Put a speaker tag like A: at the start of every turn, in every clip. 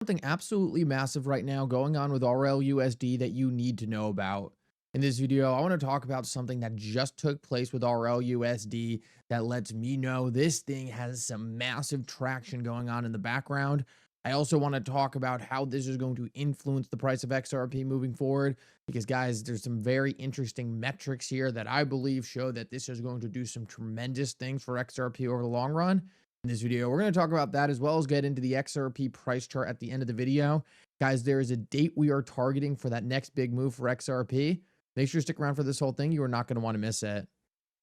A: Something absolutely massive right now going on with RLUSD that you need to know about. In this video, I want to talk about something that just took place with RLUSD that lets me know this thing has some massive traction going on in the background. I also want to talk about how this is going to influence the price of XRP moving forward because, guys, there's some very interesting metrics here that I believe show that this is going to do some tremendous things for XRP over the long run. In this video, we're going to talk about that as well as get into the XRP price chart at the end of the video. Guys, there is a date we are targeting for that next big move for XRP. Make sure to stick around for this whole thing. You are not going to want to miss it.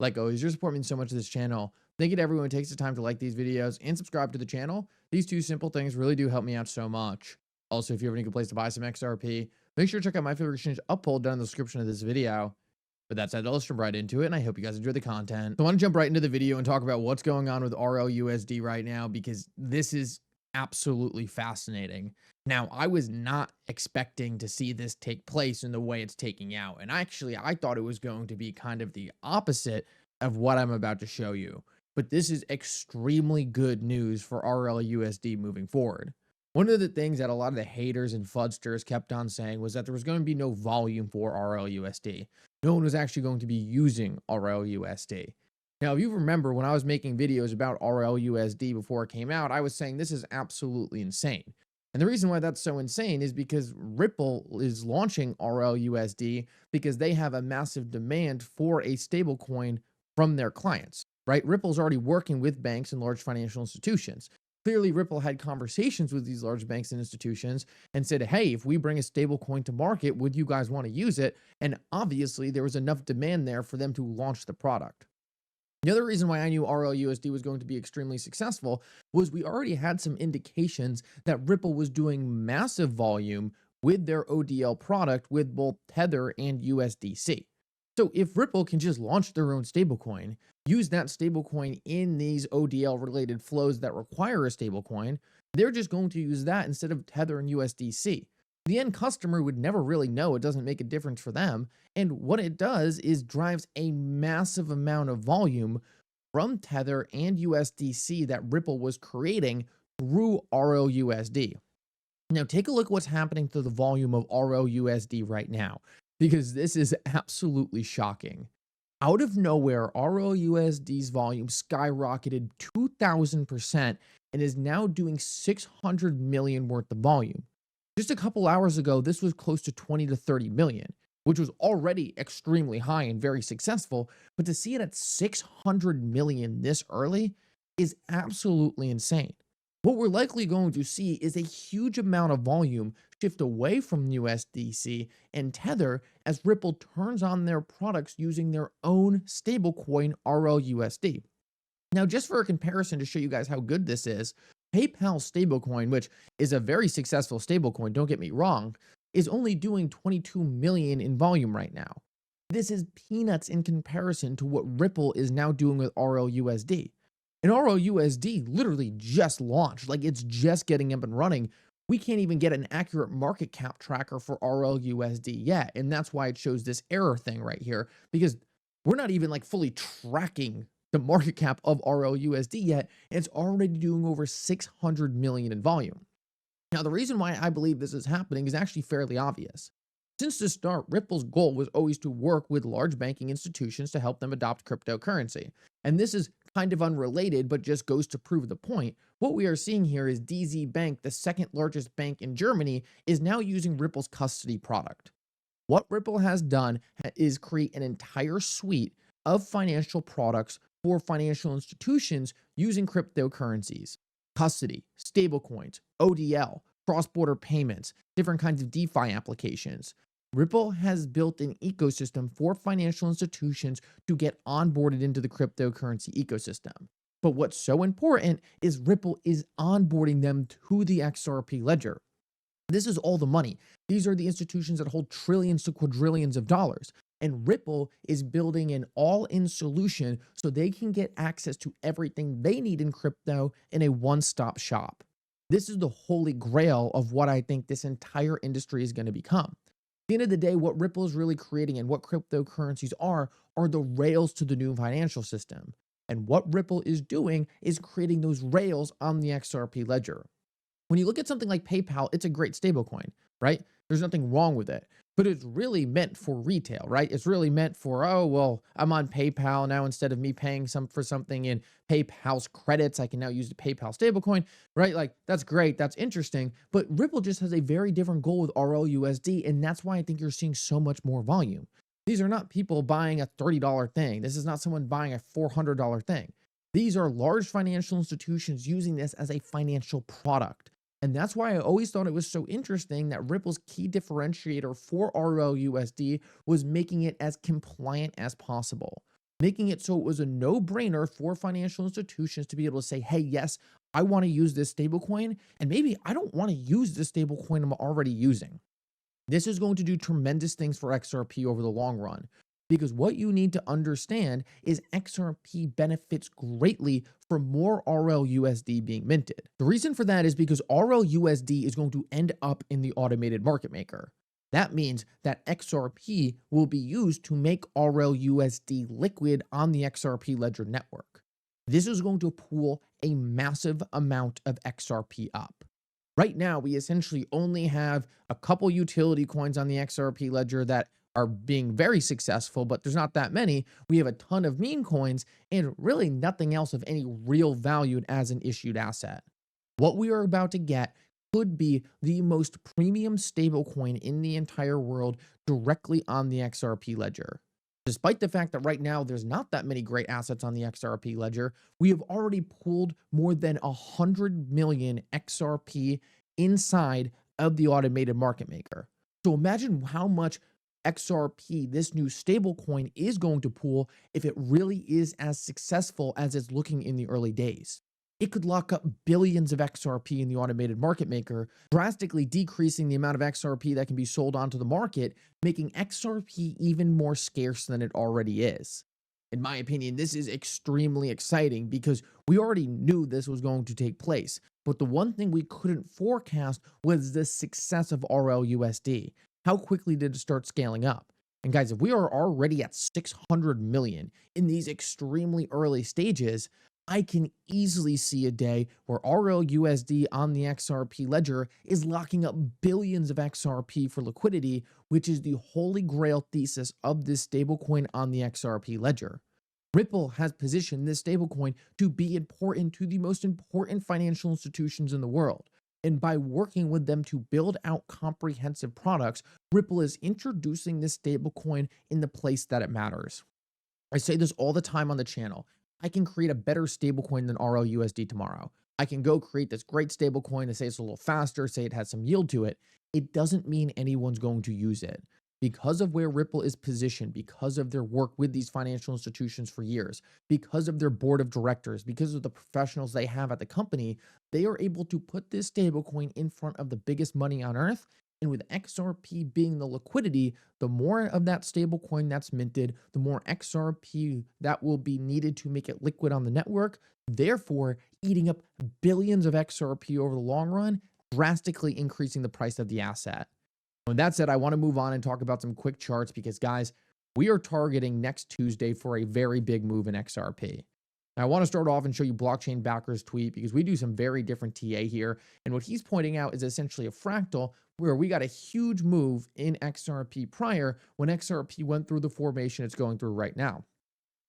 A: Like always, your support means so much to this channel. Thank you to everyone who takes the time to like these videos and subscribe to the channel. These two simple things really do help me out so much. Also, if you have any good place to buy some XRP, make sure to check out my favorite exchange uphold down in the description of this video. But that said, let's jump right into it, and I hope you guys enjoy the content. So I want to jump right into the video and talk about what's going on with RLUSD right now, because this is absolutely fascinating. Now, I was not expecting to see this take place in the way it's taking out, and I thought it was going to be kind of the opposite of what I'm about to show you. But this is extremely good news for RLUSD moving forward. One of the things that a lot of the haters and fudsters kept on saying was that there was going to be no volume for RLUSD. No one was actually going to be using RLUSD. Now, if you remember, when I was making videos about RLUSD before it came out, I was saying this is absolutely insane. And the reason why that's so insane is because Ripple is launching RLUSD because they have a massive demand for a stablecoin from their clients, right? Ripple's already working with banks and large financial institutions. Clearly, Ripple had conversations with these large banks and institutions and said, hey, if we bring a stable coin to market, would you guys want to use it? And obviously, there was enough demand there for them to launch the product. The other reason why I knew RLUSD was going to be extremely successful was we already had some indications that Ripple was doing massive volume with their ODL product with both Tether and USDC. So if Ripple can just launch their own stablecoin, use that stablecoin in these ODL related flows that require a stablecoin, they're just going to use that instead of Tether and USDC. The end customer would never really know. It doesn't make a difference for them. And what it does is drives a massive amount of volume from Tether and USDC that Ripple was creating through RLUSD. Now take a look at what's happening to the volume of RLUSD right now, because this is absolutely shocking. Out of nowhere, RLUSD's volume skyrocketed 2,000% and is now doing 600 million worth of volume. Just a couple hours ago, this was close to 20 to 30 million, which was already extremely high and very successful. But to see it at 600 million this early is absolutely insane. What we're likely going to see is a huge amount of volume shift away from USDC and Tether as Ripple turns on their products using their own stablecoin RLUSD. Now, just for a comparison to show you guys how good this is, PayPal's stablecoin, which is a very successful stablecoin, don't get me wrong, is only doing 22 million in volume right now. This is peanuts in comparison to what Ripple is now doing with RLUSD. And RLUSD literally just launched, like it's just getting up and running. We can't even get an accurate market cap tracker for RLUSD yet, and that's why it shows this error thing right here, because we're not even like fully tracking the market cap of RLUSD yet, and it's already doing over 600 million in volume. Now, the reason why I believe this is happening is actually fairly obvious. Since the start, Ripple's goal was always to work with large banking institutions to help them adopt cryptocurrency. And this is kind of unrelated, but just goes to prove the point. What we are seeing here is DZ Bank, the second largest bank in Germany, is now using Ripple's custody product. What Ripple has done is create an entire suite of financial products for financial institutions using cryptocurrencies, custody, stablecoins, ODL, cross-border payments, different kinds of DeFi applications. Ripple has built an ecosystem for financial institutions to get onboarded into the cryptocurrency ecosystem. But what's so important is Ripple is onboarding them to the XRP ledger. This is all the money. These are the institutions that hold trillions to quadrillions of dollars. And Ripple is building an all-in solution so they can get access to everything they need in crypto in a one-stop shop. This is the holy grail of what I think this entire industry is going to become. At the end of the day, what Ripple is really creating and what cryptocurrencies are the rails to the new financial system. And what Ripple is doing is creating those rails on the XRP ledger. When you look at something like PayPal, it's a great stablecoin, right? There's nothing wrong with it, but it's really meant for retail, right? It's really meant for, oh, well, I'm on PayPal now. Instead of me paying for something in PayPal's credits, I can now use the PayPal stablecoin, right? Like, that's great. That's interesting. But Ripple just has a very different goal with RLUSD. And that's why I think you're seeing so much more volume. These are not people buying a $30 thing. This is not someone buying a $400 thing. These are large financial institutions using this as a financial product. And that's why I always thought it was so interesting that Ripple's key differentiator for RLUSD was making it as compliant as possible, making it so it was a no-brainer for financial institutions to be able to say, hey, yes, I want to use this stablecoin, and maybe I don't want to use this stablecoin I'm already using. This is going to do tremendous things for XRP over the long run. Because what you need to understand is XRP benefits greatly from more RLUSD being minted. The reason for that is because RLUSD is going to end up in the automated market maker. That means that XRP will be used to make RLUSD liquid on the XRP ledger network. This is going to pull a massive amount of XRP up. Right now, we essentially only have a couple utility coins on the XRP ledger that are being very successful, but there's not that many. We have a ton of meme coins and really nothing else of any real value as an issued asset. What we are about to get could be the most premium stablecoin in the entire world directly on the XRP ledger. Despite the fact that right now there's not that many great assets on the XRP ledger, we have already pulled more than 100 million XRP inside of the automated market maker. So imagine how much XRP, this new stablecoin, is going to pool if it really is as successful as it's looking in the early days. It could lock up billions of XRP in the automated market maker, drastically decreasing the amount of XRP that can be sold onto the market, making XRP even more scarce than it already is. In my opinion, this is extremely exciting because we already knew this was going to take place. But the one thing we couldn't forecast was the success of RLUSD. How quickly did it start scaling up? And guys, if we are already at 600 million in these extremely early stages, I can easily see a day where RLUSD on the XRP ledger is locking up billions of XRP for liquidity, which is the holy grail thesis of this stablecoin on the XRP ledger. Ripple has positioned this stablecoin to be important to the most important financial institutions in the world. And by working with them to build out comprehensive products, Ripple is introducing this stablecoin in the place that it matters. I say this all the time on the channel. I can create a better stablecoin than RLUSD tomorrow. I can go create this great stablecoin and say it's a little faster, say it has some yield to it. It doesn't mean anyone's going to use it. Because of where Ripple is positioned, because of their work with these financial institutions for years, because of their board of directors, because of the professionals they have at the company, they are able to put this stablecoin in front of the biggest money on earth. And with XRP being the liquidity, the more of that stablecoin that's minted, the more XRP that will be needed to make it liquid on the network, therefore eating up billions of XRP over the long run, drastically increasing the price of the asset. With that said, I want to move on and talk about some quick charts because, guys, we are targeting next Tuesday for a very big move in XRP. Now, I want to start off and show you Blockchain Backer's tweet because we do some very different TA here. And what he's pointing out is essentially a fractal where we got a huge move in XRP prior when XRP went through the formation it's going through right now.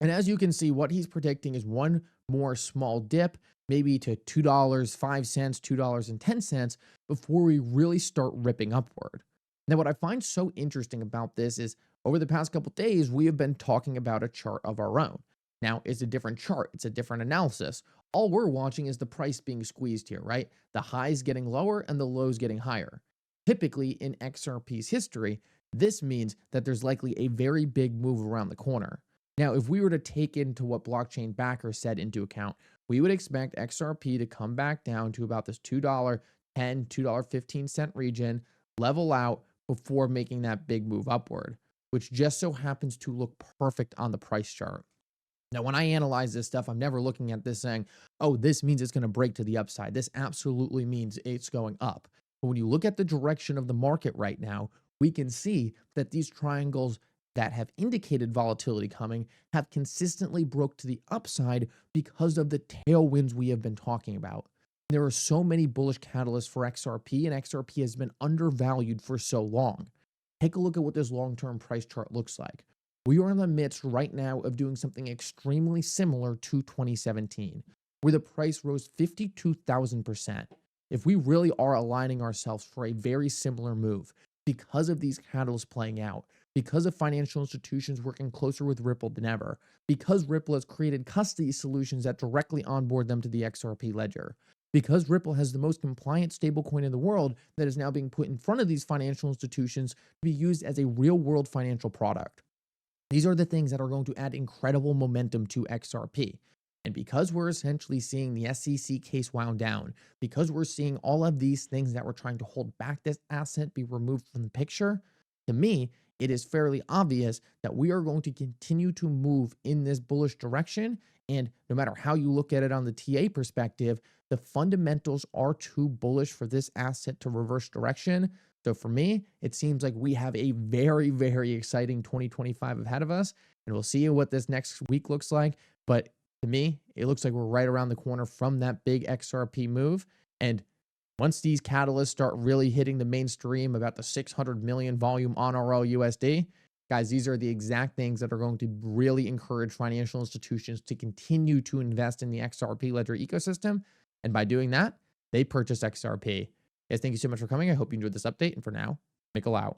A: And as you can see, what he's predicting is one more small dip, maybe to $2.05, $2.10 before we really start ripping upward. Now, what I find so interesting about this is over the past couple days, we have been talking about a chart of our own. Now, it's a different chart. It's a different analysis. All we're watching is the price being squeezed here, right? The highs getting lower and the lows getting higher. Typically, in XRP's history, this means that there's likely a very big move around the corner. Now, if we were to take into what Blockchain Backer said into account, we would expect XRP to come back down to about this $2.10, $2.15 region, level out before making that big move upward, which just so happens to look perfect on the price chart. Now, when I analyze this stuff, I'm never looking at this saying, oh, this means it's going to break to the upside. This absolutely means it's going up. But when you look at the direction of the market right now, we can see that these triangles that have indicated volatility coming have consistently broke to the upside because of the tailwinds we have been talking about. There are so many bullish catalysts for XRP, and XRP has been undervalued for so long. Take a look at what this long-term price chart looks like. We are in the midst right now of doing something extremely similar to 2017, where the price rose 52,000%. If we really are aligning ourselves for a very similar move because of these catalysts playing out, because of financial institutions working closer with Ripple than ever, because Ripple has created custody solutions that directly onboard them to the XRP ledger, because Ripple has the most compliant stablecoin in the world that is now being put in front of these financial institutions to be used as a real world financial product. These are the things that are going to add incredible momentum to XRP. And because we're essentially seeing the SEC case wound down, because we're seeing all of these things that were trying to hold back this asset be removed from the picture, to me, it is fairly obvious that we are going to continue to move in this bullish direction. And no matter how you look at it on the TA perspective, the fundamentals are too bullish for this asset to reverse direction. So for me, it seems like we have a very, very exciting 2025 ahead of us, and we'll see what this next week looks like. But to me, it looks like we're right around the corner from that big XRP move. And once these catalysts start really hitting the mainstream, about the 600 million volume on RL USD, guys, these are the exact things that are going to really encourage financial institutions to continue to invest in the XRP ledger ecosystem. And by doing that, they purchase XRP. Guys, thank you so much for coming. I hope you enjoyed this update. And for now, Mickle out.